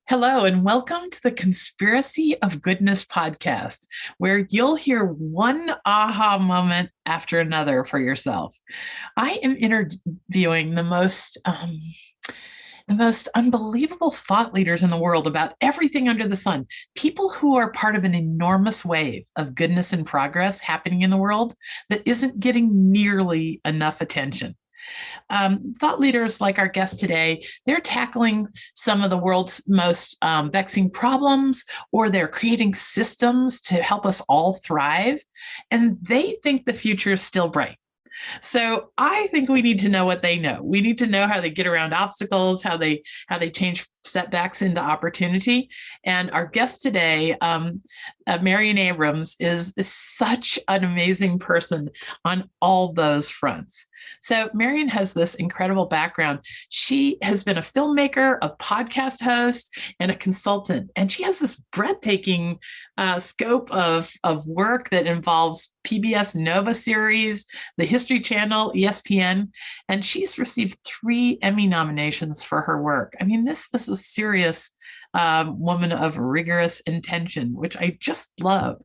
Hello, and welcome to the Conspiracy of Goodness podcast, where you'll hear one aha moment after another for yourself. I am interviewing the most unbelievable thought leaders in the world about everything under the sun. People who are part of an enormous wave of goodness and progress happening in the world that isn't getting nearly enough attention. Thought leaders like our guest today, they're tackling some of the world's most vexing problems, or they're creating systems to help us all thrive. And they think the future is still bright. So I think we need to know what they know. We need to know how they get around obstacles, how they change setbacks into opportunity. And our guest today, Marion Abrams, is such an amazing person on all those fronts. So Marion has this incredible background. She has been a filmmaker, a podcast host, and a consultant. And she has this breathtaking scope of work that involves PBS Nova series, the History Channel, ESPN, and she's received 3 Emmy nominations for her work. I mean, this is a serious woman of rigorous intention, which I just love.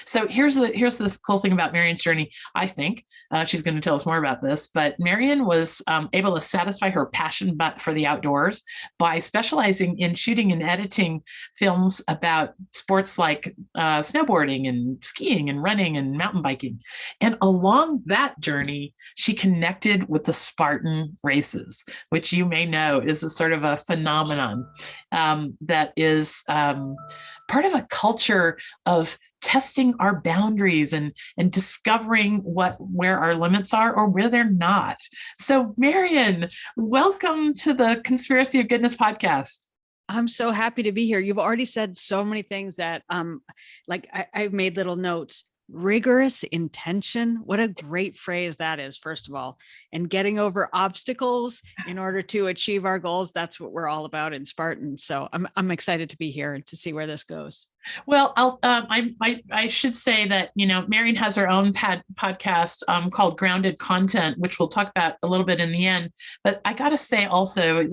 So here's the cool thing about Marion's journey. I think she's going to tell us more about this, but Marion was able to satisfy her passion for the outdoors by specializing in shooting and editing films about sports like snowboarding and skiing and running and mountain biking. And along that journey, she connected with the Spartan Races, which you may know is a sort of a phenomenon that is part of a culture of testing our boundaries and discovering where our limits are or where they're not. So Marion, welcome to the Conspiracy of Goodness podcast. I'm so happy to be here. You've already said so many things that I've made little notes. Rigorous intention. What a great phrase that is, first of all. And getting over obstacles in order to achieve our goals. That's what we're all about in Spartan. So I'm excited to be here and to see where this goes. Well, I should say that, Marion has her own podcast called Grounded Content, which we'll talk about a little bit in the end. But I got to say also,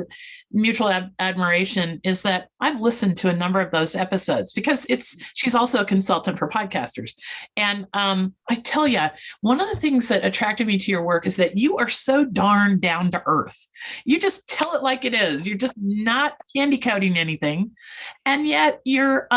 mutual admiration is that I've listened to a number of those episodes because she's also a consultant for podcasters. And I tell you, one of the things that attracted me to your work is that you are so darn down to earth. You just tell it like it is. You're just not candy coating anything. And yet you're,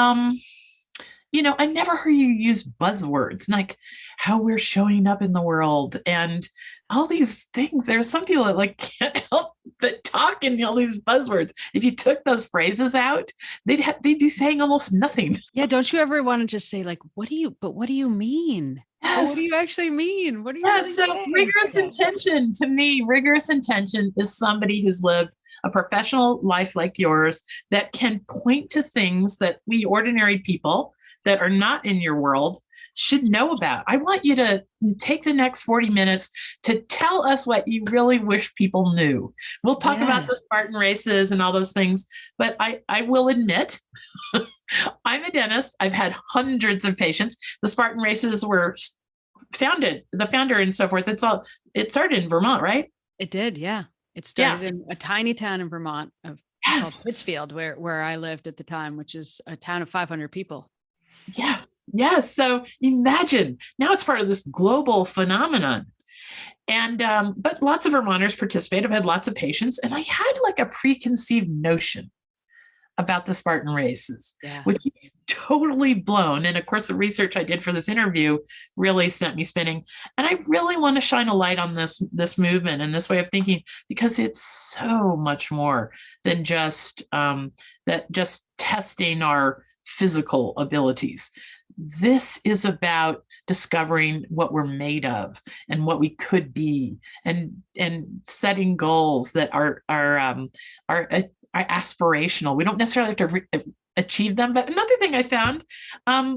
I never heard you use buzzwords like how we're showing up in the world and all these things. There are some people that can't help but talk in all these buzzwords. If you took those phrases out, they'd be saying almost nothing. Yeah. Don't you ever want to just say what do you mean? Yes. What do you actually mean? What do you really so saying? Rigorous intention, to me, rigorous intention is somebody who's lived a professional life like yours that can point to things that we ordinary people that are not in your world should know about. I want you to take the next 40 minutes to tell us what you really wish people knew. We'll talk about the Spartan Races and all those things, but I will admit, I'm a dentist. I've had hundreds of patients. The Spartan Races were the founder and so forth. It started in Vermont, right? It did. Yeah. It started in a tiny town in Vermont called Pittsfield, where I lived at the time, which is a town of 500 people. Yes. So imagine now it's part of this global phenomenon. And, but lots of Vermonters participate. I've had lots of patients, and I had a preconceived notion about the Spartan Races, which is totally blown. And of course, the research I did for this interview really sent me spinning. And I really want to shine a light on this movement and this way of thinking, because it's so much more than just testing our physical abilities. This is about discovering what we're made of and what we could be, and setting goals that are aspirational. We don't necessarily have to achieve them. But another thing I found,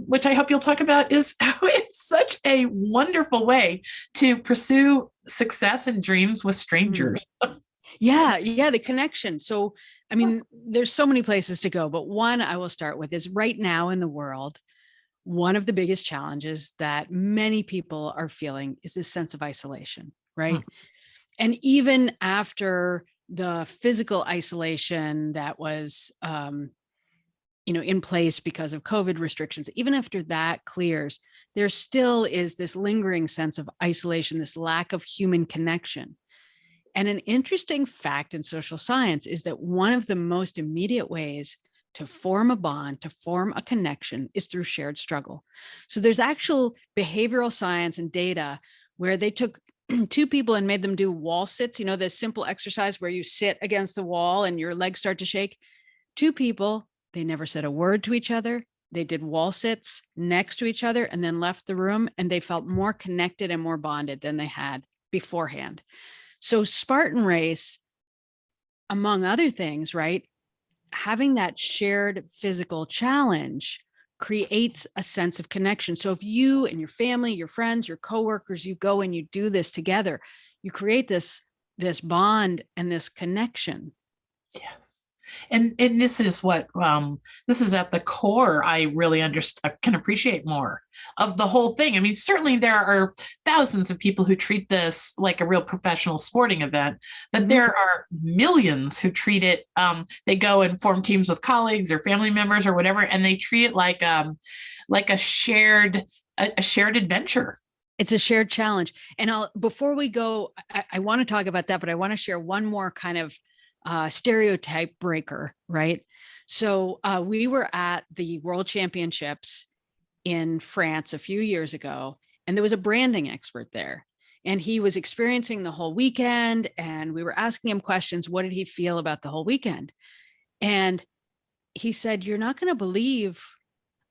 which I hope you'll talk about, is how it's such a wonderful way to pursue success and dreams with strangers. Yeah, the connection. So, I mean, there's so many places to go, but one I will start with is right now in the world, one of the biggest challenges that many people are feeling is this sense of isolation, right? And even after the physical isolation that was, in place because of COVID restrictions, even after that clears, there still is this lingering sense of isolation, this lack of human connection. And an interesting fact in social science is that one of the most immediate ways to form a bond, to form a connection, is through shared struggle. So there's actual behavioral science and data where they took two people and made them do wall sits, this simple exercise where you sit against the wall and your legs start to shake. Two people, they never said a word to each other. They did wall sits next to each other and then left the room, and they felt more connected and more bonded than they had beforehand. So Spartan Race, among other things, right, having that shared physical challenge creates a sense of connection. So if you and your family, your friends, your coworkers, you go and you do this together, you create this bond and this connection. Yes. And this is what this is at the core. I really can appreciate more of the whole thing. I mean, certainly there are thousands of people who treat this like a real professional sporting event, but there are millions who treat it. They go and form teams with colleagues or family members or whatever, and they treat it like a shared adventure. It's a shared challenge. And before we go, I want to talk about that, but I want to share one more kind of stereotype breaker, right? So we were at the World Championships in France a few years ago, and there was a branding expert there, and he was experiencing the whole weekend, and we were asking him questions. What did he feel about the whole weekend? And he said, "You're not going to believe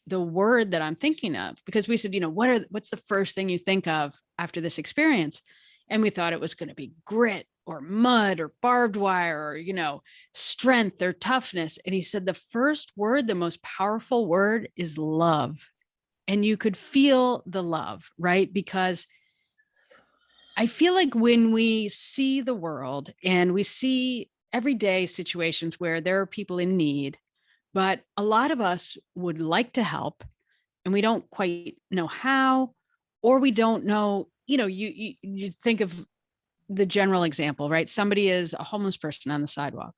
the word that I'm thinking of," because we said, what's the first thing you think of after this experience? And we thought it was going to be grit or mud or barbed wire or, strength or toughness. And he said, the first word, the most powerful word, is love. And you could feel the love, right? Because I feel like when we see the world and we see everyday situations where there are people in need, but a lot of us would like to help and we don't quite know how, or we don't know, you think of the general example, right? Somebody is a homeless person on the sidewalk.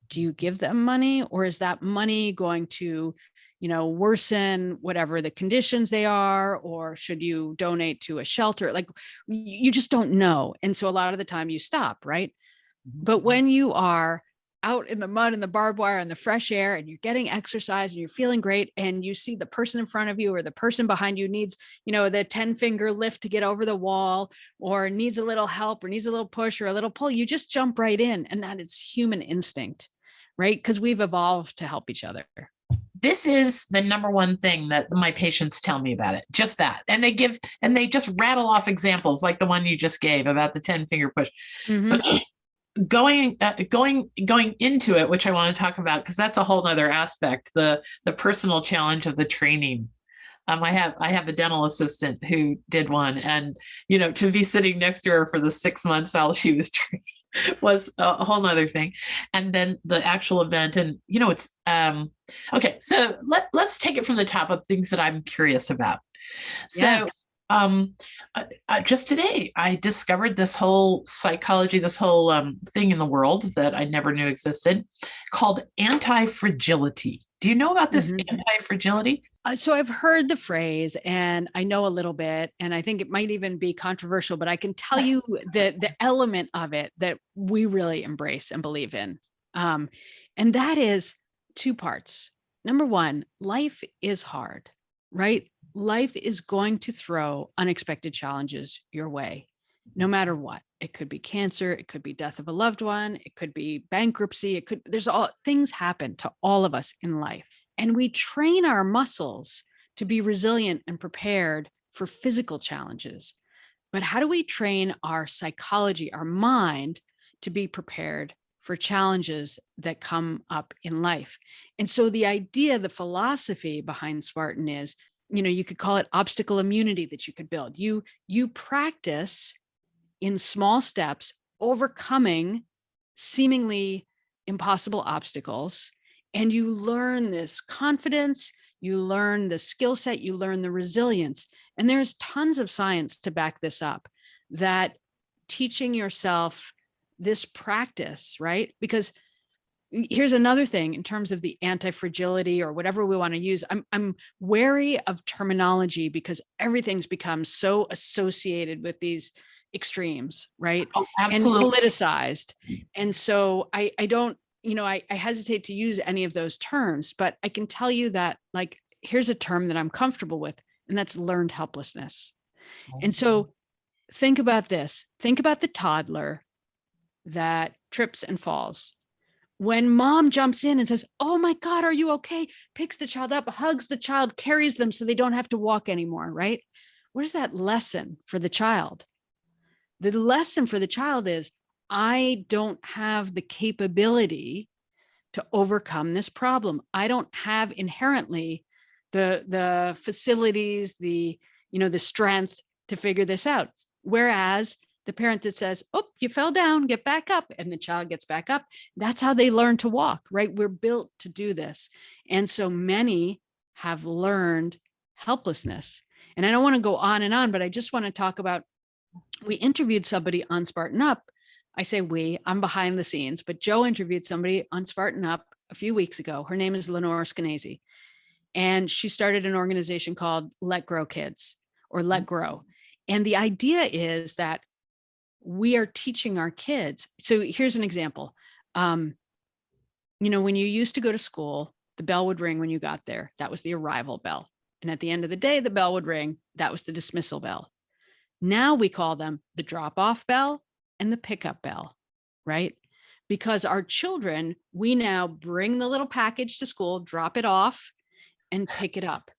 Do you give them money, or is that money going to, worsen whatever the conditions they are, or should you donate to a shelter? Like, you just don't know. And so a lot of the time you stop, right? But when you are out in the mud and the barbed wire and the fresh air and you're getting exercise and you're feeling great, and you see the person in front of you or the person behind you needs, the 10-finger lift to get over the wall, or needs a little help or needs a little push or a little pull, you just jump right in. And that is human instinct, right? Because we've evolved to help each other. This is the number one thing that my patients tell me about it, just that. And they just rattle off examples like the one you just gave about the 10-finger push. Mm-hmm. Going into it, which I want to talk about, because that's a whole nother aspect, the personal challenge of the training. I have a dental assistant who did one, and to be sitting next to her for the 6 months while she was training was a whole nother thing. And then the actual event, and it's okay. So let's take it from the top of things that I'm curious about. So just today, I discovered this whole psychology, this whole thing in the world that I never knew existed, called antifragility. Do you know about this antifragility? So I've heard the phrase, and I know a little bit, and I think it might even be controversial, but I can tell you the element of it that we really embrace and believe in. And that is two parts. Number one, life is hard, right? Life is going to throw unexpected challenges your way, no matter what. It could be cancer, it could be death of a loved one, it could be bankruptcy, things happen to all of us in life. And we train our muscles to be resilient and prepared for physical challenges. But how do we train our psychology, our mind, to be prepared for challenges that come up in life? And so the idea, the philosophy behind Spartan is, you could call it obstacle immunity that you could build. You practice in small steps, overcoming seemingly impossible obstacles. And you learn this confidence, you learn the skill set, you learn the resilience. And there's tons of science to back this up, that teaching yourself this practice, right? Because here's another thing in terms of the anti-fragility or whatever we want to use. I'm wary of terminology because everything's become so associated with these extremes, right? Oh, And absolutely. politicized. And so I don't, I hesitate to use any of those terms, but I can tell you that, like, here's a term that I'm comfortable with, and that's learned helplessness. And so think about this. Think about the toddler that trips and falls. When mom jumps in and says, "Oh my God, are you okay?" Picks the child up, hugs the child, carries them so they don't have to walk anymore, right? What is that lesson for the child? The lesson for the child is, I don't have the capability to overcome this problem. I don't have inherently the facilities, the strength to figure this out. Whereas the parent that says, "Oh, you fell down, get back up," and the child gets back up, that's how they learn to walk, right? We're built to do this. And so many have learned helplessness. And I don't want to go on, but I just want to talk about, we interviewed somebody on Spartan Up. I say we, I'm behind the scenes, but Joe interviewed somebody on Spartan Up a few weeks ago. Her name is Lenore Skenazy. And she started an organization called Let Grow Kids, or Let Grow. And the idea is that we are teaching our kids. So here's an example. When you used to go to school, the bell would ring when you got there. That was the arrival bell. And at the end of the day, the bell would ring. That was the dismissal bell. Now we call them the drop-off bell and the pickup bell, right? Because our children, we now bring the little package to school, drop it off, and pick it up.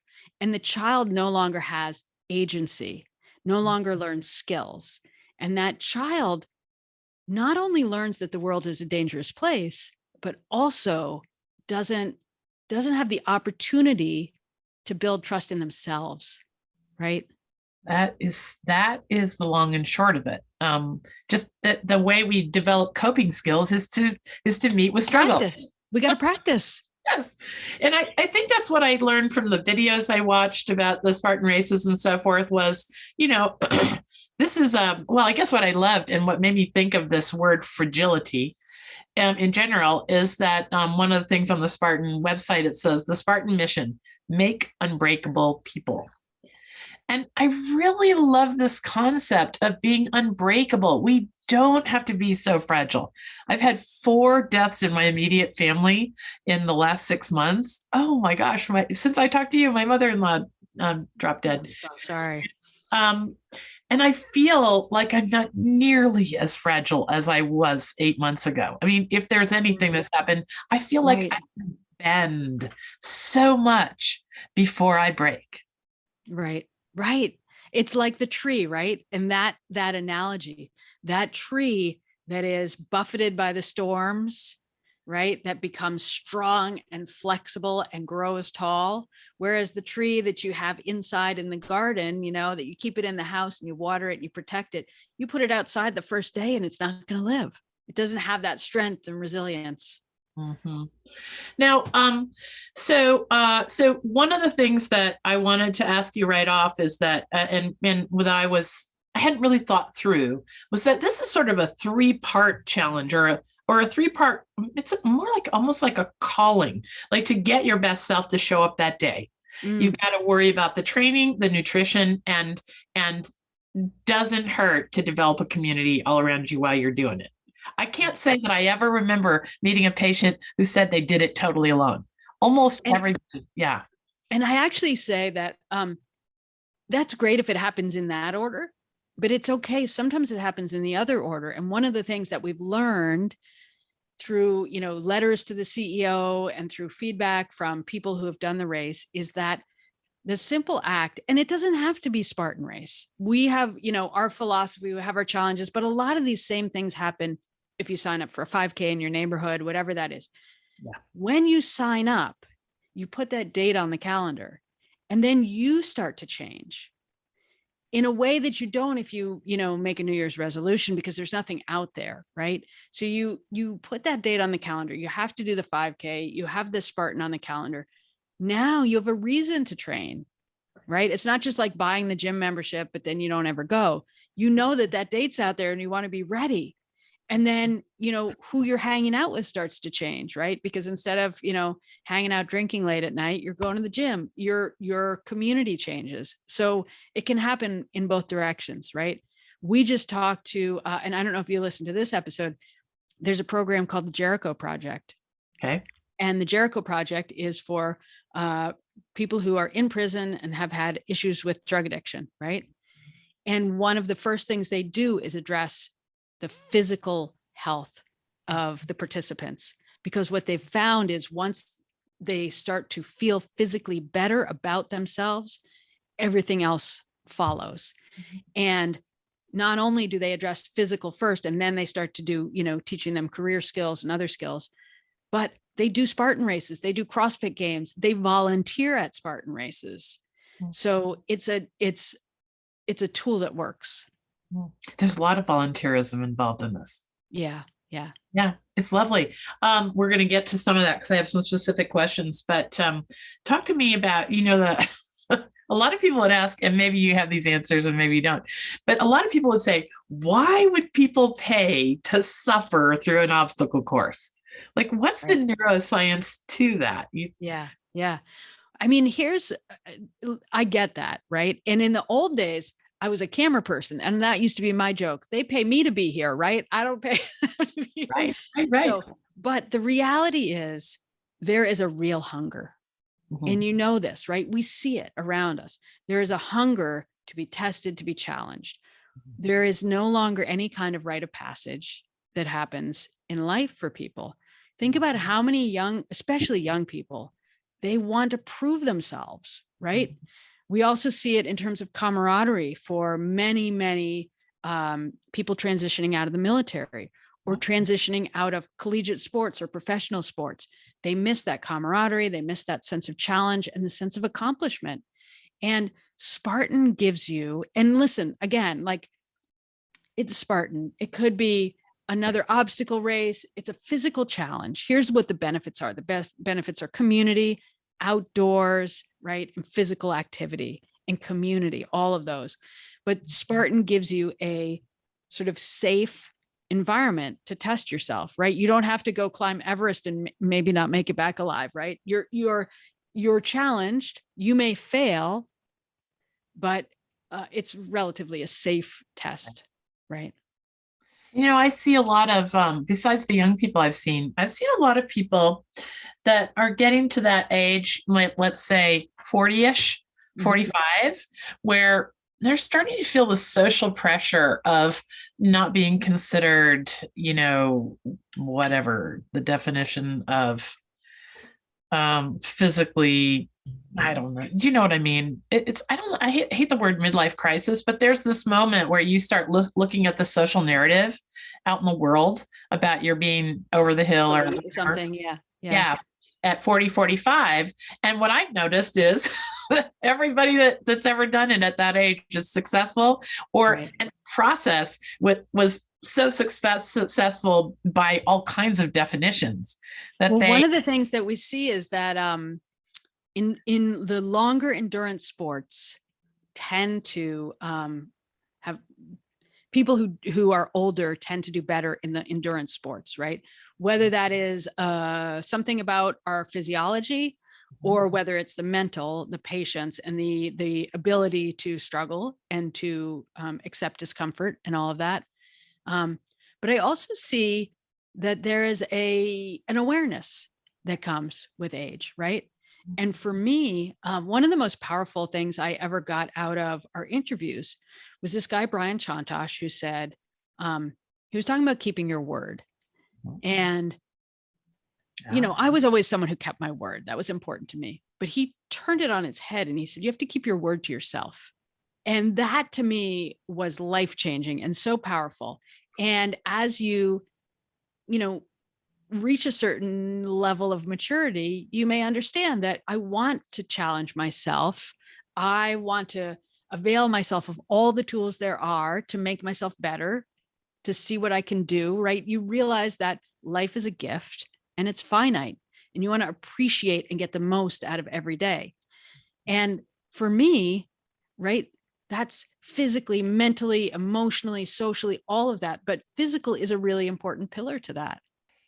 And the child no longer has agency, no longer learns skills. And that child not only learns that the world is a dangerous place, but also doesn't have the opportunity to build trust in themselves, right? That is the long and short of it. Just the way we develop coping skills is to meet with struggle. Practice. We got to practice. Yes. And I think that's what I learned from the videos I watched about the Spartan races and so forth was, this is, I guess what I loved and what made me think of this word fragility in general is that one of the things on the Spartan website, it says the Spartan mission, make unbreakable people. And I really love this concept of being unbreakable. We don't have to be so fragile. I've had 4 deaths in my immediate family in the last 6 months. Oh my gosh. Since I talked to you, my mother-in-law dropped dead. So sorry. And I feel like I'm not nearly as fragile as I was 8 months ago. I mean, if there's anything that's happened, I feel like I can bend so much before I break. Right. Right. It's like the tree, right? And that analogy, that tree that is buffeted by the storms, right? That becomes strong and flexible and grows tall. Whereas the tree that you have inside in the garden, that you keep it in the house and you water it and you protect it, you put it outside the first day and it's not going to live. It doesn't have that strength and resilience. Mm-hmm. Now, so one of the things that I wanted to ask you right off is that, and what I hadn't really thought through was that this is sort of a 3-part challenge or a 3-part. It's more like almost like a calling, like to get your best self to show up that day. You've got to worry about the training, the nutrition, and doesn't hurt to develop a community all around you while you're doing it. I can't say that I ever remember meeting a patient who said they did it totally alone. Almost everybody. Yeah. And I actually say that that's great if it happens in that order, but it's okay. Sometimes it happens in the other order. And one of the things that we've learned through, letters to the CEO and through feedback from people who have done the race is that the simple act, and it doesn't have to be Spartan race. We have, our philosophy, we have our challenges, but a lot of these same things happen if you sign up for a 5K in your neighborhood, whatever that is. Yeah. When you sign up, you put that date on the calendar and then you start to change in a way that you don't if you make a New Year's resolution, because there's nothing out there, right? So you put that date on the calendar. You have to do the 5K. You have the Spartan on the calendar. Now you have a reason to train, right? It's not just like buying the gym membership, but then you don't ever go. You know that date's out there and you want to be ready. And then, who you're hanging out with starts to change, right? Because instead of, hanging out drinking late at night, you're going to the gym, your community changes. So it can happen in both directions, right? We just talked to, and I don't know if you listened to this episode, there's a program called the Jericho Project. Okay. And the Jericho Project is for people who are in prison and have had issues with drug addiction, right? And one of the first things they do is address the physical health of the participants, because what they've found is once they start to feel physically better about themselves, everything else follows. Mm-hmm. And not only do they address physical first, and then they start to do, teaching them career skills and other skills, but they do Spartan races, they do CrossFit games, they volunteer at Spartan races. Mm-hmm. So it's a tool that works. There's a lot of volunteerism involved in this. Yeah. It's lovely. We're going to get to some of that because I have some specific questions, but talk to me about, a lot of people would ask, and maybe you have these answers and maybe you don't, but a lot of people would say, why would people pay to suffer through an obstacle course? Like, what's the neuroscience to that? Yeah. I mean, I get that, right? And in the old days, I was a camera person, and that used to be my joke. They pay me to be here, right? I don't pay. Right. So, but the reality is there is a real hunger. Mm-hmm. And you know this, right? We see it around us. There is a hunger to be tested, to be challenged. Mm-hmm. There is no longer any kind of rite of passage that happens in life for people. Think about how many especially young people, they want to prove themselves, right? Mm-hmm. We also see it in terms of camaraderie for many, many people transitioning out of the military or transitioning out of collegiate sports or professional sports. They miss that camaraderie. They miss that sense of challenge and the sense of accomplishment. And Spartan gives you, and listen, again, like, it's Spartan. It could be another obstacle race. It's a physical challenge. Here's what the benefits are. The best benefits are community, outdoors, right? And physical activity and community, all of those. But Spartan gives you a sort of safe environment to test yourself, right? You don't have to go climb Everest and maybe not make it back alive, right? You're challenged. You may fail, but it's relatively a safe test, right? I see a lot of, besides the young people I've seen a lot of people that are getting to that age, let's say 40-ish, 45, where they're starting to feel the social pressure of not being considered, whatever the definition of physically, I don't know. Do you know what I mean? I hate the word midlife crisis, but there's this moment where you start looking at the social narrative out in the world about your being over the hill or something. Yeah. At 40, 45. And what I've noticed is everybody that's ever done it at that age is successful, or and process was so successful by all kinds of definitions that one of the things that we see is that in the longer endurance sports tend to have people who are older tend to do better in the endurance sports, right? Whether that is something about our physiology, or whether it's the mental, the patience, and the ability to struggle and to accept discomfort and all of that. But I also see that there is an awareness that comes with age, right? And for me, one of the most powerful things I ever got out of our interviews was this guy, Brian Chantosh, who said, he was talking about keeping your word. And, I was always someone who kept my word. That was important to me. But he turned it on its head and he said, you have to keep your word to yourself. And that to me was life-changing and so powerful. And as you reach a certain level of maturity, you may understand that I want to challenge myself. I want to avail myself of all the tools there are to make myself better, to see what I can do, right? You realize that life is a gift and it's finite, and you want to appreciate and get the most out of every day. And for me, right, That's physically, mentally, emotionally, socially, all of that. But physical is a really important pillar to that.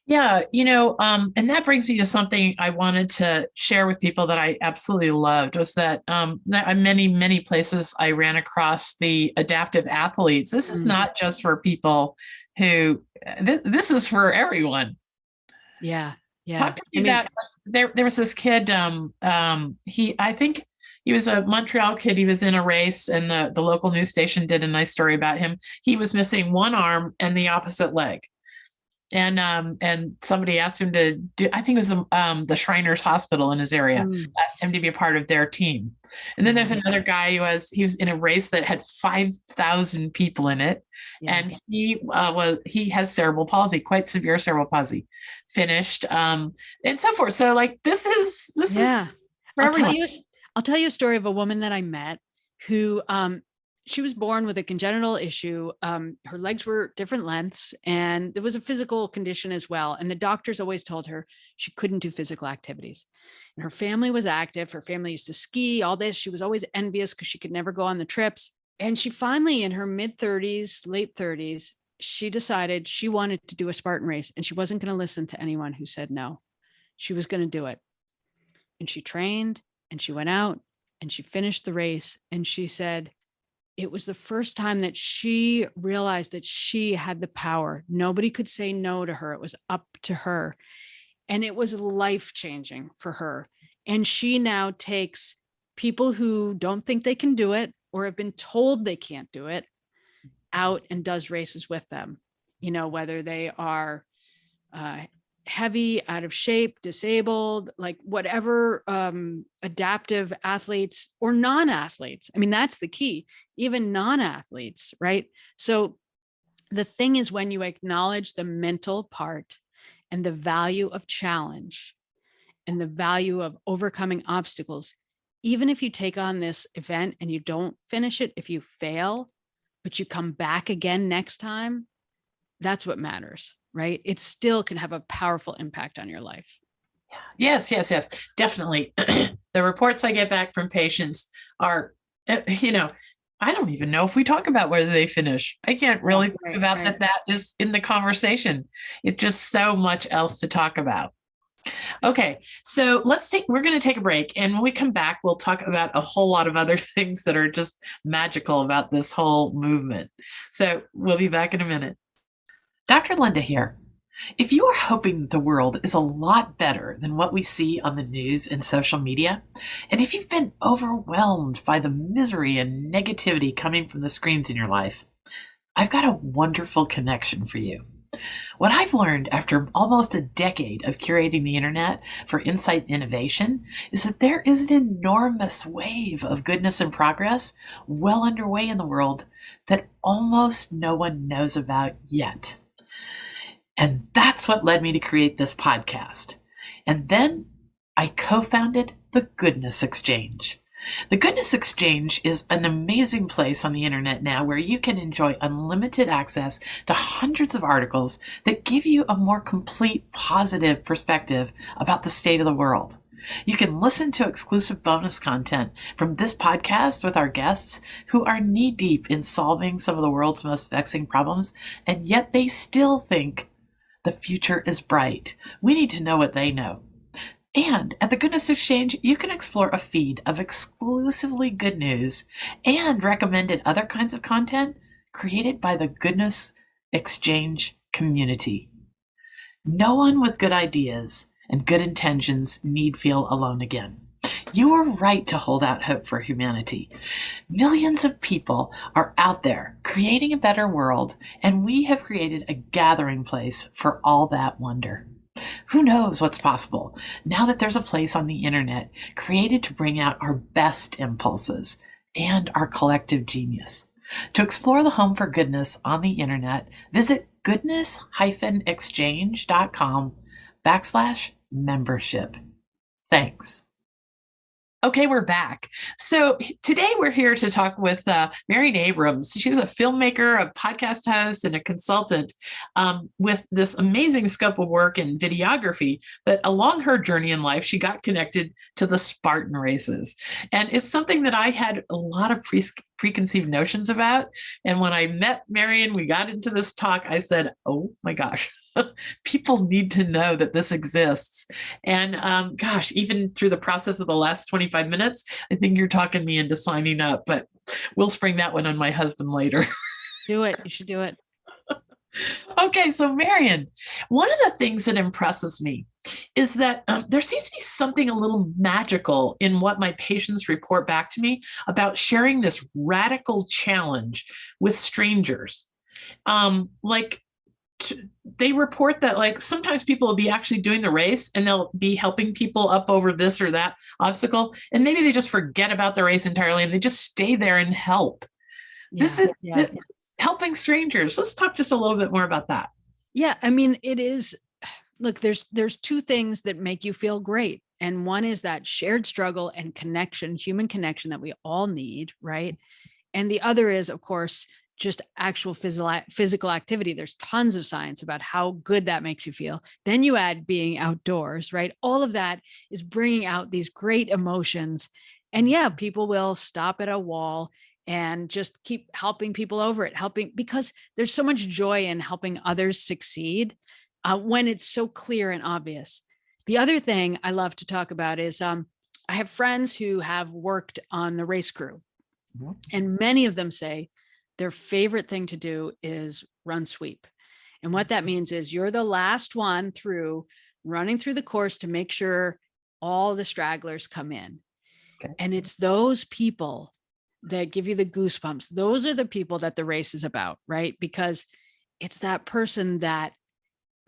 Yeah, and that brings me to something I wanted to share with people that I absolutely loved was that there are many places I ran across the adaptive athletes. This is not just for people who, this is for everyone. Yeah. Yeah. Talk to me about, there was this kid, I think he was a Montreal kid. He was in a race and the local news station did a nice story about him. He was missing one arm and the opposite leg. And somebody asked him to do, I think it was the Shriners Hospital in his area, asked him to be a part of their team. And then there's another guy he was in a race that had 5,000 people in it. Yeah. And he has cerebral palsy, quite severe cerebral palsy, finished, and so forth. So like, this is for everyone. I'll tell you a story of a woman that I met who, she was born with a congenital issue. Her legs were different lengths and there was a physical condition as well. And the doctors always told her she couldn't do physical activities. And her family was active. Her family used to ski, all this. She was always envious because she could never go on the trips. And she finally, in her mid 30s, late 30s, she decided she wanted to do a Spartan race and she wasn't going to listen to anyone who said no. She was going to do it. And she trained and she went out and she finished the race. And she said, it was the first time that she realized that she had the power. Nobody could say no to her. It was up to her. And it was life-changing for her. And she now takes people who don't think they can do it or have been told they can't do it out and does races with them. Whether they are heavy, out of shape, disabled, like whatever, adaptive athletes or non-athletes. I mean, that's the key, even non-athletes, right? So the thing is, when you acknowledge the mental part and the value of challenge and the value of overcoming obstacles, even if you take on this event and you don't finish it, if you fail, but you come back again next time, that's what matters. Right? It still can have a powerful impact on your life. Yes, definitely. The reports I get back from patients are, I don't even know if we talk about whether they finish. I can't really think about that is in the conversation. It's just so much else to talk about. Okay, so we're going to take a break. And when we come back, we'll talk about a whole lot of other things that are just magical about this whole movement. So we'll be back in a minute. Dr. Linda here. If you are hoping the world is a lot better than what we see on the news and social media, and if you've been overwhelmed by the misery and negativity coming from the screens in your life, I've got a wonderful connection for you. What I've learned after almost a decade of curating the internet for insight and innovation is that there is an enormous wave of goodness and progress well underway in the world that almost no one knows about yet. And that's what led me to create this podcast. And then I co-founded the Goodness Exchange. The Goodness Exchange is an amazing place on the internet now where you can enjoy unlimited access to hundreds of articles that give you a more complete, positive perspective about the state of the world. You can listen to exclusive bonus content from this podcast with our guests who are knee-deep in solving some of the world's most vexing problems, and yet they still think the future is bright. We need to know what they know. And at the Goodness Exchange, you can explore a feed of exclusively good news and recommended other kinds of content created by the Goodness Exchange community. No one with good ideas and good intentions need feel alone again. You are right to hold out hope for humanity. Millions of people are out there creating a better world, and we have created a gathering place for all that wonder. Who knows what's possible now that there's a place on the internet created to bring out our best impulses and our collective genius. To explore the home for goodness on the internet, visit goodness-exchange.com/membership. Thanks. Okay, we're back. So today we're here to talk with Marion Abrams. She's a filmmaker, a podcast host, and a consultant with this amazing scope of work in videography. But along her journey in life, she got connected to the Spartan Races. And it's something that I had a lot of preconceived notions about. And when I met Marion, we got into this talk, I said, oh my gosh, people need to know that this exists. And gosh, even through the process of the last 25 minutes, I think you're talking me into signing up, but we'll spring that one on my husband later. Do it. You should do it. Okay, so Marion, one of the things that impresses me is that there seems to be something a little magical in what my patients report back to me about sharing this radical challenge with strangers. Like they report that like sometimes people will be actually doing the race and they'll be helping people up over this or that obstacle, and maybe they just forget about the race entirely and they just stay there and help. This is helping strangers. Let's talk just a little bit more about that. Yeah, I mean, it is. Look, there's two things that make you feel great. And one is that shared struggle and connection, human connection that we all need, right? And the other is, of course, just actual physical activity. There's tons of science about how good that makes you feel. Then you add being outdoors, right? All of that is bringing out these great emotions. And yeah, people will stop at a wall and just keep helping people over it, because there's so much joy in helping others succeed when it's so clear and obvious. The other thing I love to talk about is I have friends who have worked on the race crew, and many of them say their favorite thing to do is run sweep. And what that means is you're the last one through, running through the course to make sure all the stragglers come in. Okay. And it's those people that give you the goosebumps. Those are the people that the race is about, right? Because it's that person that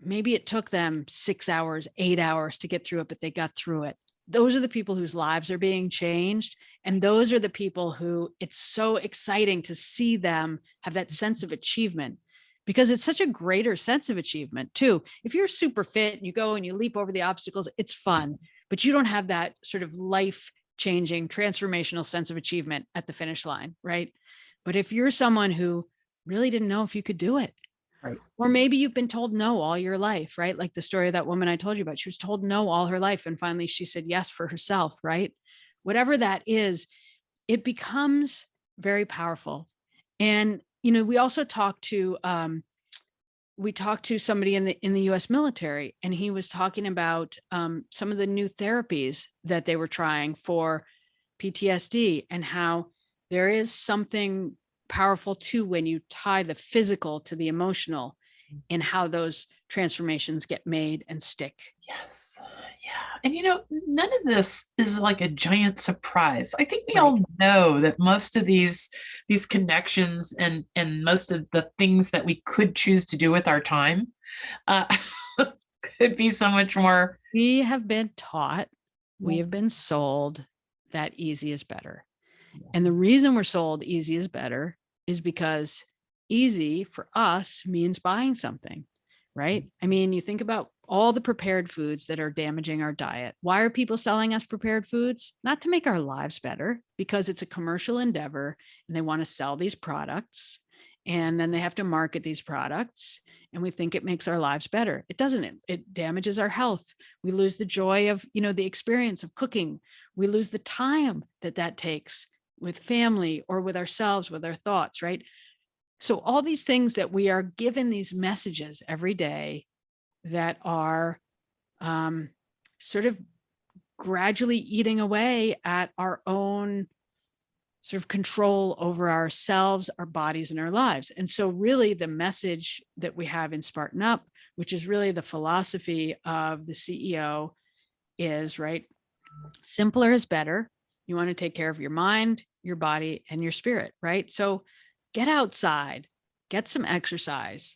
maybe it took them 6 hours, 8 hours to get through it, but they got through it. Those are the people whose lives are being changed. And those are the people who it's so exciting to see them have that sense of achievement, because it's such a greater sense of achievement too. If you're super fit and you go and you leap over the obstacles, it's fun, but you don't have that sort of life changing, transformational sense of achievement at the finish line, right? But if you're someone who really didn't know if you could do it, right, or maybe you've been told no all your life, right? Like the story of that woman I told you about, she was told no all her life, and finally she said yes for herself, right? Whatever that is, it becomes very powerful. And we also talked to somebody in the U.S. military, and he was talking about some of the new therapies that they were trying for PTSD, and how there is something powerful too when you tie the physical to the emotional, and how those transformations get made and stick. Yes. Yeah. And none of this is like a giant surprise. I think we all know that most of these connections and most of the things that we could choose to do with our time could be so much more. We have been taught, we have been sold that easy is better. And the reason we're sold easy is better is because easy for us means buying something, right? I mean, you think about all the prepared foods that are damaging our diet. Why are people selling us prepared foods? Not to make our lives better, because it's a commercial endeavor and they want to sell these products, and then they have to market these products, and we think it makes our lives better. It doesn't. It damages our health. We lose the joy of, the experience of cooking. We lose the time that takes with family or with ourselves, with our thoughts, right? So all these things that we are given these messages every day that are sort of gradually eating away at our own sort of control over ourselves, our bodies, and our lives. And so really the message that we have in Spartan Up, which is really the philosophy of the CEO, is, right, simpler is better. You want to take care of your mind, your body, and your spirit, right? So get outside, get some exercise.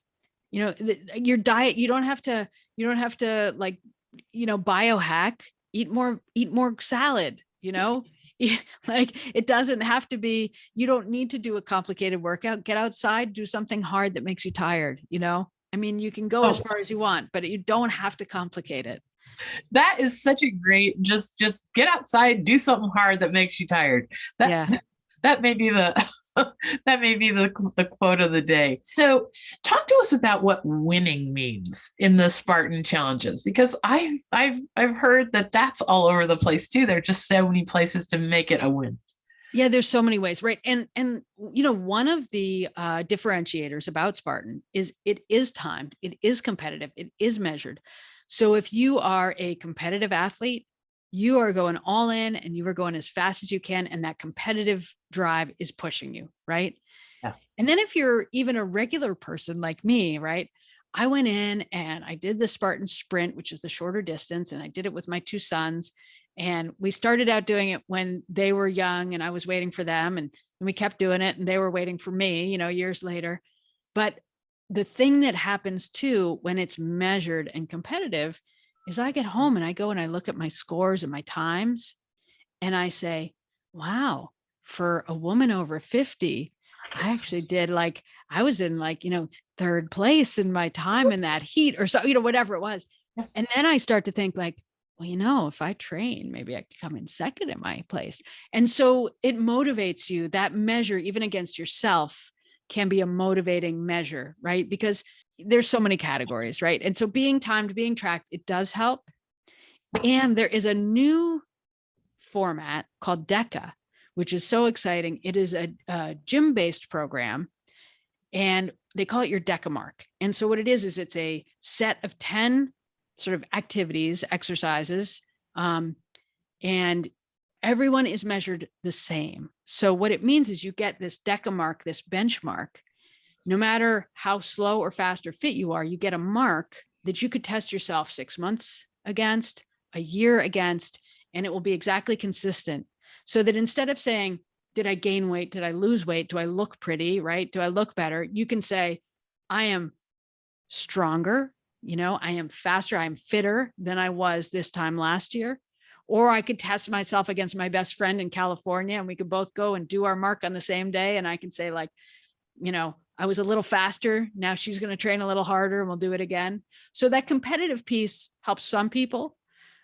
Your diet, you don't have to like, biohack, eat more salad, like it doesn't have to be, you don't need to do a complicated workout. Get outside, do something hard that makes you tired. I mean, you can go as far as you want, but you don't have to complicate it. That is such a great, just get outside, do something hard that makes you tired. That may be the quote of the day. So talk to us about what winning means in the Spartan challenges, because I've heard that that's all over the place too. There are just so many places to make it a win. Yeah, there's so many ways, right? And one of the differentiators about Spartan is it is timed, it is competitive, it is measured. So if you are a competitive athlete, you are going all in and you are going as fast as you can, and that competitive drive is pushing you, right? Yeah. And then if you're even a regular person like me, right? I went in and I did the Spartan sprint, which is the shorter distance, and I did it with my two sons. And we started out doing it when they were young and I was waiting for them. And we kept doing it and they were waiting for me, years later. But the thing that happens too, when it's measured and competitive, is I get home and I go and I look at my scores and my times and I say, wow, for a woman over 50, I actually did I was in third place in my time in that heat or so, whatever it was. Yeah. And then I start to think well, if I train, maybe I could come in second in my place. And so it motivates you. That measure, even against yourself, can be a motivating measure, right? Because there's so many categories, right? And so being timed, being tracked, it does help. And there is a new format called DECA, which is so exciting. It is a gym-based program, and they call it your DECA mark. And so what it is it's a set of 10 sort of activities, exercises, and everyone is measured the same. So what it means is you get this DECA mark, this benchmark. No matter how slow or fast or fit you are, you get a mark that you could test yourself 6 months against, a year against, and it will be exactly consistent. So that instead of saying, did I gain weight? Did I lose weight? Do I look pretty? Right? Do I look better? You can say, I am stronger. I am faster. I'm fitter than I was this time last year. Or I could test myself against my best friend in California and we could both go and do our mark on the same day. And I can say I was a little faster. Now she's going to train a little harder and we'll do it again. So that competitive piece helps some people,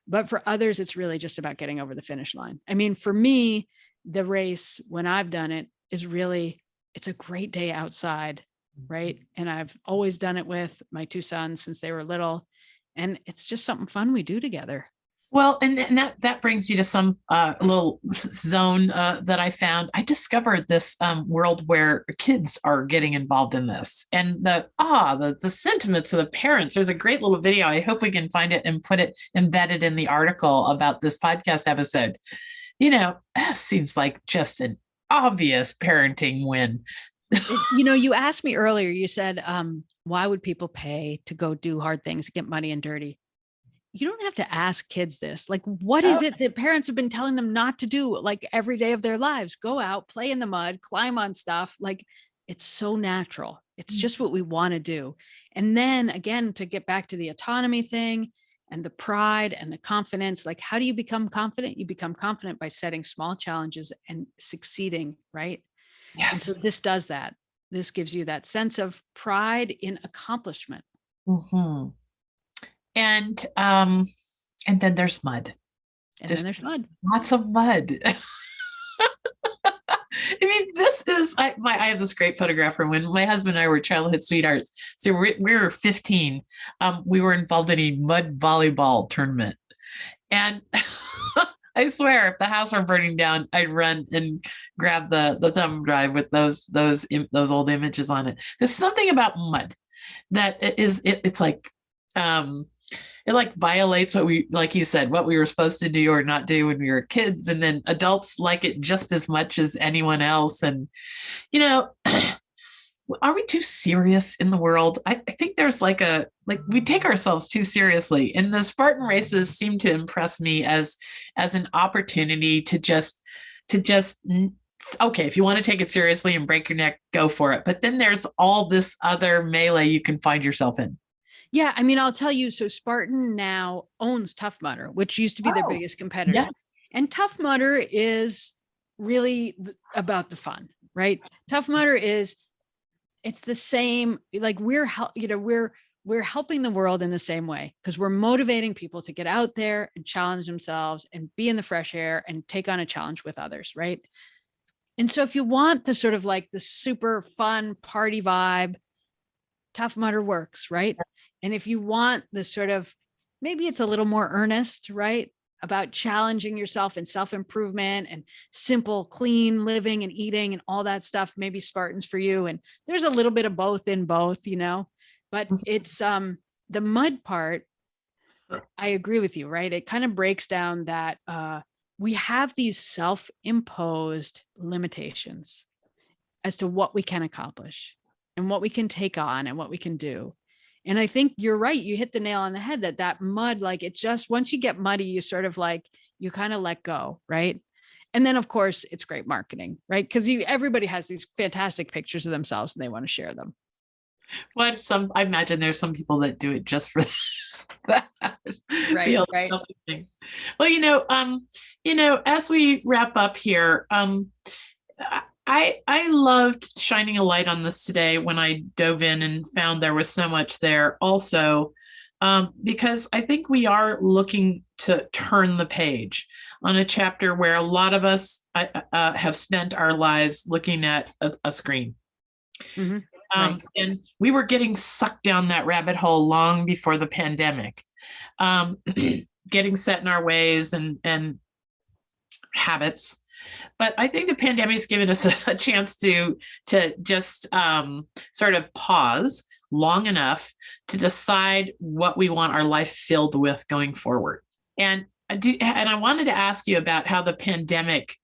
but for others, it's really just about getting over the finish line. I mean, for me, the race, when I've done it, it's a great day outside, right? And I've always done it with my two sons since they were little. And it's just something fun we do together. Well, and that brings you to some little zone that I found. I discovered this world where kids are getting involved in this, and the sentiments of the parents. There's a great little video. I hope we can find it and put it embedded in the article about this podcast episode. That seems like just an obvious parenting win. You asked me earlier. You said, "Why would people pay to go do hard things, get muddy and dirty?" You don't have to ask kids this. What is it that parents have been telling them not to do every day of their lives? Go out, play in the mud, climb on stuff. It's so natural. It's just what we want to do. And then again, to get back to the autonomy thing and the pride and the confidence, how do you become confident? You become confident by setting small challenges and succeeding, right? Yes. And so this does that. This gives you that sense of pride in accomplishment. Mm-hmm. And then there's mud. There's mud. Lots of mud. I mean, this is I have this great photograph from when my husband and I were childhood sweethearts. So we were 15. We were involved in a mud volleyball tournament, and I swear, if the house were burning down, I'd run and grab the thumb drive with those old images on it. There's something about mud that it's like it violates what we, like you said, what we were supposed to do or not do when we were kids, and then adults like it just as much as anyone else. And are we too serious in the world? I think there's we take ourselves too seriously, and the Spartan races seem to impress me as an opportunity to just okay, if you want to take it seriously and break your neck, go for it. But then there's all this other melee you can find yourself in. Yeah, I mean, I'll tell you, so Spartan now owns Tough Mudder, which used to be their biggest competitor. Yes. And Tough Mudder is really about the fun, right? Tough Mudder it's the same, we're helping the world in the same way because we're motivating people to get out there and challenge themselves and be in the fresh air and take on a challenge with others, right? And so if you want the sort of the super fun party vibe, Tough Mudder works, right? And if you want the sort of, maybe it's a little more earnest, right? about challenging yourself and self-improvement and simple, clean living and eating and all that stuff. Maybe Spartan's for you. And there's a little bit of both in both, but it's the mud part. I agree with you, right? It kind of breaks down that we have these self-imposed limitations as to what we can accomplish and what we can take on and what we can do. And I think you're right. You hit the nail on the head that mud, like it's just, once you get muddy, you sort of like, you kind of let go. Right. And then of course it's great marketing, right? Because everybody has these fantastic pictures of themselves and they want to share them. Well, I imagine there's some people that do it just for that. Right. Right. Well, as we wrap up here, I loved shining a light on this today when I dove in and found there was so much there also, because I think we are looking to turn the page on a chapter where a lot of us have spent our lives looking at a screen. Mm-hmm. Right. And we were getting sucked down that rabbit hole long before the pandemic, getting set in our ways and habits. But I think the pandemic's given us a chance to just sort of pause long enough to decide what we want our life filled with going forward. And I wanted to ask you about how the pandemic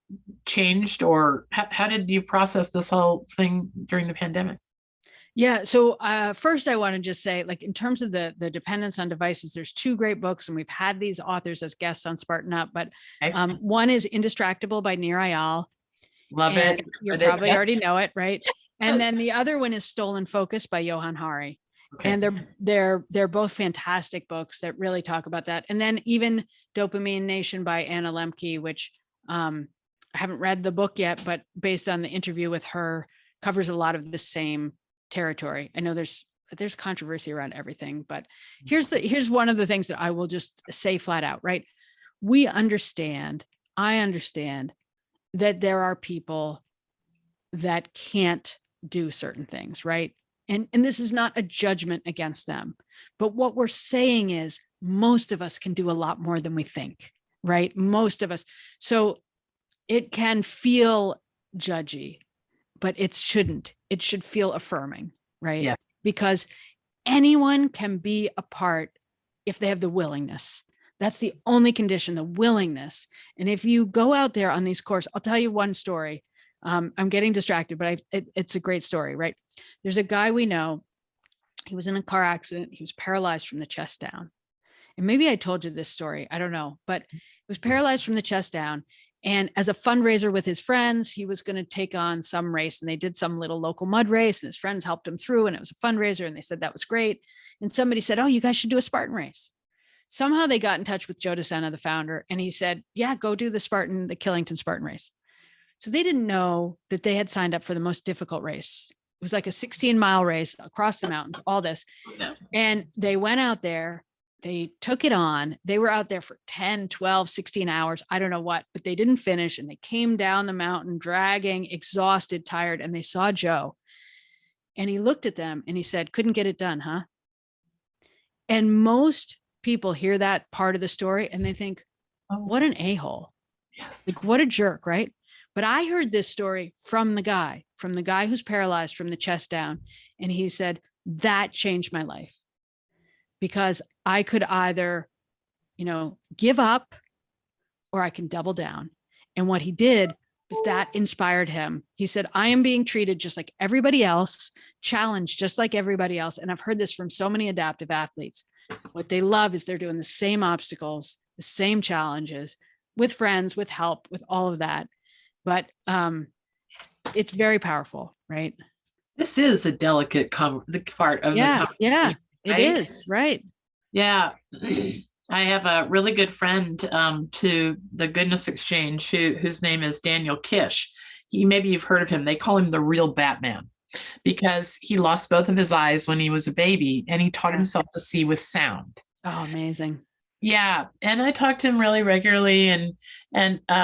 changed, or how did you process this whole thing during the pandemic? Yeah. So first, I want to just say, like, in terms of the dependence on devices, there's two great books, and we've had these authors as guests on Spartan Up. But one is Indistractable by Nir Eyal. Love it. You probably already know it, right? And then the other one is Stolen Focus by Johan Hari. Okay. And they're both fantastic books that really talk about that. And then even Dopamine Nation by Anna Lemke, which I haven't read the book yet, but based on the interview with her, covers a lot of the same territory. I know there's controversy around everything, but here's one of the things that I will just say flat out, right? I understand that there are people that can't do certain things, right? And this is not a judgment against them, but what we're saying is most of us can do a lot more than we think, right? Most of us. So it can feel judgy, but it shouldn't. It should feel affirming, right? Yeah. Because anyone can be a part if they have the willingness. That's the only condition, the willingness. And if you go out there on these courses, I'll tell you one story. I'm getting distracted, but it's a great story, right? There's a guy we know. He was in a car accident. He was paralyzed from the chest down. And maybe I told you this story. I don't know, but he was paralyzed from the chest down. And as a fundraiser with his friends, he was going to take on some race, and they did some little local mud race, and his friends helped him through, and it was a fundraiser, and they said that was great. And somebody said, "Oh, you guys should do a Spartan race." Somehow they got in touch with Joe DeSena, the founder, and he said, "Yeah, go do the Killington Spartan race." So they didn't know that they had signed up for the most difficult race. It was like a 16-mile race across the mountains, all this. And they went out there. They took it on. They were out there for 10, 12, 16 hours. I don't know what, but they didn't finish. And they came down the mountain, dragging, exhausted, tired. And they saw Joe. And he looked at them and he said, "Couldn't get it done, huh?" And most people hear that part of the story and they think, "Oh, what an a-hole." Yes. Like, what a jerk, right? But I heard this story from the guy who's paralyzed from the chest down. And he said, that changed my life. Because I could either, give up, or I can double down. And what he did was that inspired him. He said, "I am being treated just like everybody else, challenged just like everybody else." And I've heard this from so many adaptive athletes. What they love is they're doing the same obstacles, the same challenges, with friends, with help, with all of that. But it's very powerful, right? This is a delicate part of the conversation. Yeah, it is, right? Yeah. I have a really good friend to the Goodness Exchange whose name is Daniel Kish. Maybe you've heard of him. They call him the real Batman because he lost both of his eyes when he was a baby, and he taught himself to see with sound. Oh, amazing. Yeah. And I talk to him really regularly and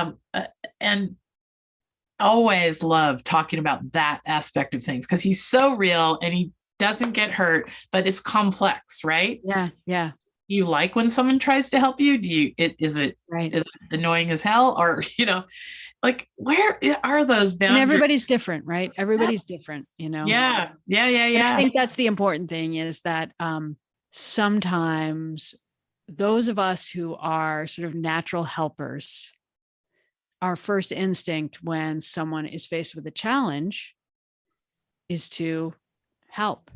always love talking about that aspect of things because he's so real and he doesn't get hurt, but it's complex, right? Yeah. you like when someone tries to help you? Is it Right. annoying as hell? Or, like where are those And boundaries? everybody's different, right? Everybody's different, Yeah. Yeah. Yeah. But I Yeah. think that's the important thing, is that sometimes those of us who are sort of natural helpers, our first instinct when someone is faced with a challenge is to help.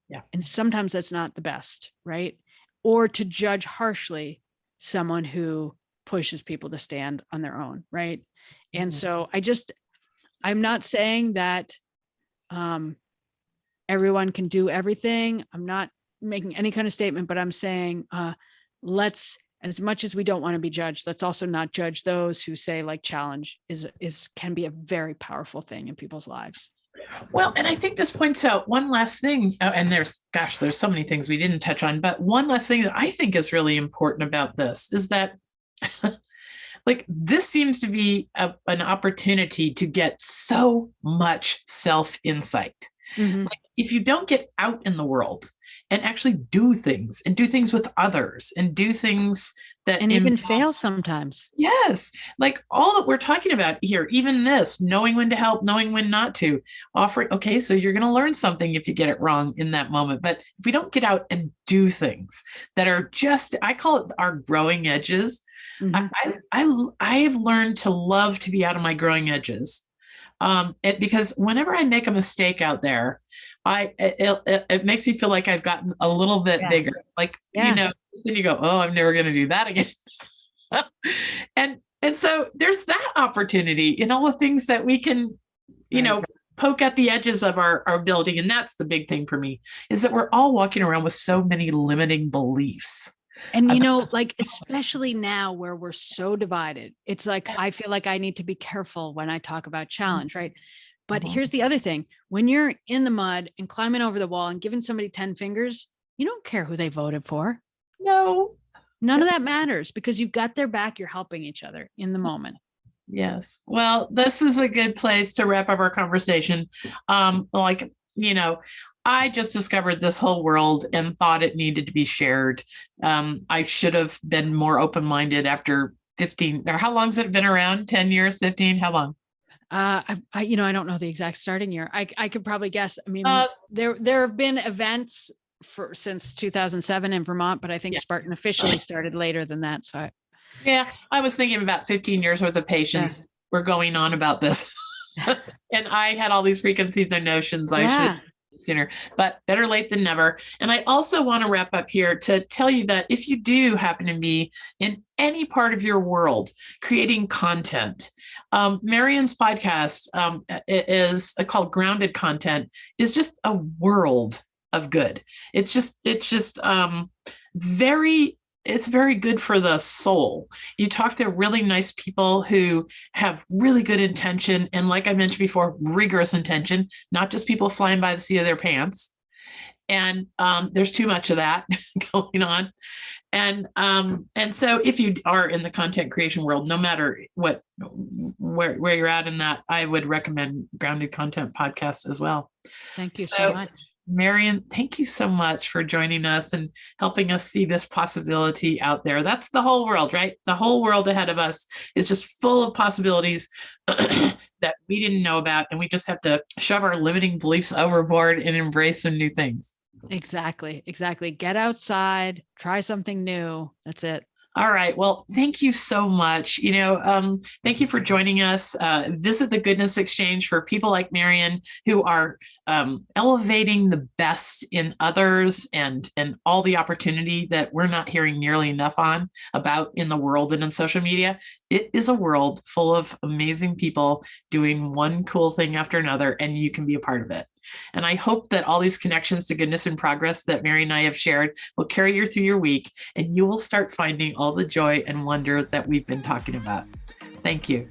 Yeah. And sometimes that's not the best, right? Or to judge harshly someone who pushes people to stand on their own, right? And so I'm not saying that everyone can do everything. I'm not making any kind of statement, but I'm saying let's, as much as we don't want to be judged, let's also not judge those who say like challenge can be a very powerful thing in people's lives. Well, and I think this points out one last thing, and there's so many things we didn't touch on, but one last thing that I think is really important about this is that like this seems to be an opportunity to get so much self-insight. Mm-hmm. Like, if you don't get out in the world and actually do things with others and do things that and even fail sometimes. Yes. Like all that we're talking about here, even this, knowing when to help, knowing when not to, offering, okay, so you're going to learn something if you get it wrong in that moment. But if we don't get out and do things that are just, I call it our growing edges. Mm-hmm. I've learned to love to be out of my growing edges. Because whenever I make a mistake out there, it makes me feel like I've gotten a little bit bigger. Like, then you go, oh, I'm never going to do that again. and so there's that opportunity in all the things that we can, poke at the edges of our building. And that's the big thing for me, is that we're all walking around with so many limiting beliefs. And, like, especially now where we're so divided, it's like, I feel like I need to be careful when I talk about challenge, right? But here's the other thing. When you're in the mud and climbing over the wall and giving somebody 10 fingers, you don't care who they voted for. No. None of that matters, because you've got their back. You're helping each other in the moment. Yes. Well, this is a good place to wrap up our conversation. I just discovered this whole world and thought it needed to be shared. I should have been more open-minded after 15, or how long has it been around? 10 years, 15? How long? I don't know the exact starting year. I could probably guess. I mean, there have been events since 2007 in Vermont, but I think Spartan officially started later than that. So I was thinking about 15 years worth of patience were going on about this. And I had all these preconceived notions I should sooner, but better late than never. And I also want to wrap up here to tell you that if you do happen to be in any part of your world creating content, Marion's podcast is called Grounded Content, is just a world of good. It's very good for the soul. You talk to really nice people who have really good intention. And like I mentioned before, rigorous intention, not just people flying by the seat of their pants. And there's too much of that going on. And so if you are in the content creation world, no matter where you're at in that, I would recommend Grounded Content Podcast as well. Thank you so much. Marion, thank you so much for joining us and helping us see this possibility out there. That's the whole world, right? The whole world ahead of us is just full of possibilities that we didn't know about. And we just have to shove our limiting beliefs overboard and embrace some new things. Exactly. Get outside, try something new. That's it. All right. Well, thank you so much. Thank you for joining us. Visit the Goodness Exchange for people like Marion who are elevating the best in others and all the opportunity that we're not hearing nearly enough about in the world and in social media. It is a world full of amazing people doing one cool thing after another, and you can be a part of it. And I hope that all these connections to goodness and progress that Mary and I have shared will carry you through your week, and you will start finding all the joy and wonder that we've been talking about. Thank you.